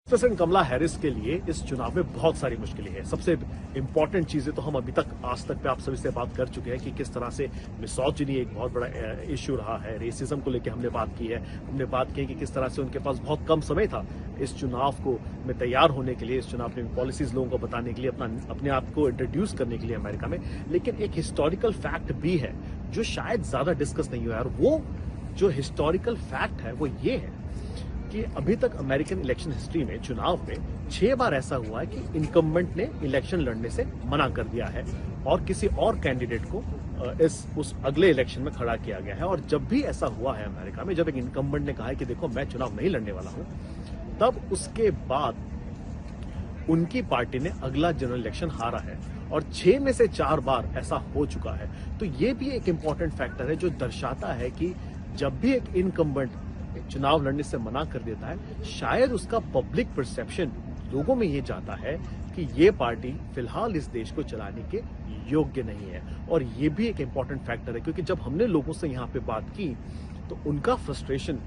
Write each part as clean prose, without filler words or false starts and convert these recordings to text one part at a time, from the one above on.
President कमला Harris के लिए इस चुनाव में बहुत सारी मुश्किलें हैं। सबसे इंपॉर्टेंट चीजें तो हम अभी तक आज तक पे आप सभी से बात कर चुके हैं कि किस तरह से मिसोजिनी एक बहुत बड़ा इश्यू रहा है। रेसिज्म को लेकर हमने बात की है। हमने बात की कि किस तरह से उनके पास बहुत कम समय था इस चुनाव को में तैयार होने के लिए, इस चुनाव में पॉलिसीज लोगों को बताने के लिए, अपने आप को इंट्रोड्यूस करने के लिए अमेरिका में। लेकिन एक हिस्टोरिकल फैक्ट भी है जो शायद ज्यादा डिस्कस नहीं हुआ है, और वो जो हिस्टोरिकल फैक्ट है वो ये है कि अभी तक अमेरिकन इलेक्शन हिस्ट्री में चुनाव में 6 बार ऐसा हुआ है कि इनकम्बेंट ने इलेक्शन लड़ने से मना कर दिया है और किसी और कैंडिडेट को उस अगले इलेक्शन में खड़ा किया गया है। और जब भी ऐसा हुआ है अमेरिका में, जब एक इनकम्बेंट ने कहा है कि देखो मैं चुनाव नहीं लड़ने वाला हूं, तब उसके बाद उनकी पार्टी ने अगला जनरल इलेक्शन हारा है और 6 में से 4 बार ऐसा हो चुका है। तो ये भी एक इंपॉर्टेंट फैक्टर है जो दर्शाता है कि जब भी एक इनकम्बेंट चुनाव लड़ने से मना कर देता है, शायद उसका पब्लिक परसेप्शन लोगों में ये जाता है कि ये पार्टी फिलहाल इस देश को चलाने के योग्य नहीं है। और ये भी एक इंपॉर्टेंट फैक्टर है क्योंकि जब हमने लोगों से यहाँ पे बात की तो उनका फ्रस्ट्रेशन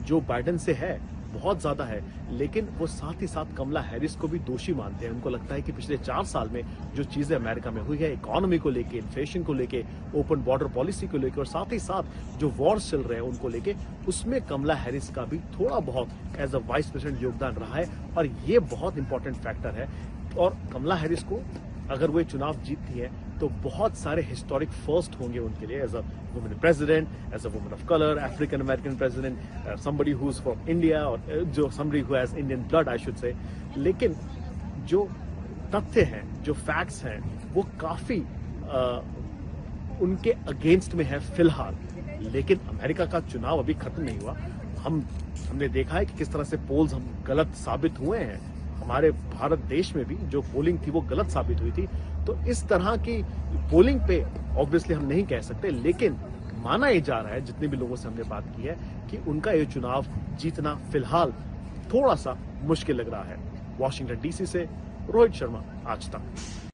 जो बाइडेन से है बहुत ज्यादा है, लेकिन वो साथ ही साथ कमला हैरिस को भी दोषी मानते हैं। उनको लगता है कि पिछले 4 साल में जो चीजें अमेरिका में हुई है, इकोनॉमी को लेके, इन्फ्लेशन को लेके, ओपन बॉर्डर पॉलिसी को लेके और साथ ही साथ जो वॉर्स चल रहे हैं उनको लेके, उसमें कमला हैरिस का भी थोड़ा बहुत एज अ वाइस प्रेसिडेंट योगदान रहा है। और ये बहुत इंपॉर्टेंट फैक्टर है। और कमला हैरिस को अगर वो चुनाव जीतती है तो बहुत सारे हिस्टोरिक फर्स्ट होंगे उनके लिए, as a women president, as a woman of colour, African American president, somebody who is from India, और जो somebody who has Indian blood I should say. लेकिन जो तथ्य हैं, जो फैक्ट्स हैं, वो काफी उनके अगेंस्ट में है फिलहाल। लेकिन अमेरिका का चुनाव अभी खत्म नहीं हुआ। हमने देखा है कि किस तरह से पोल्स हम गलत साबित हुए हैं। हमारे भारत देश में भी जो पोलिंग थी वो गलत साबित हुई थी। तो इस तरह की पोलिंग पे ऑब्वियसली हम नहीं कह सकते, लेकिन माना ही जा रहा है, जितने भी लोगों से हमने बात की है, कि उनका ये चुनाव जीतना फिलहाल थोड़ा सा मुश्किल लग रहा है। वॉशिंगटन डीसी से रोहित शर्मा, आज तक।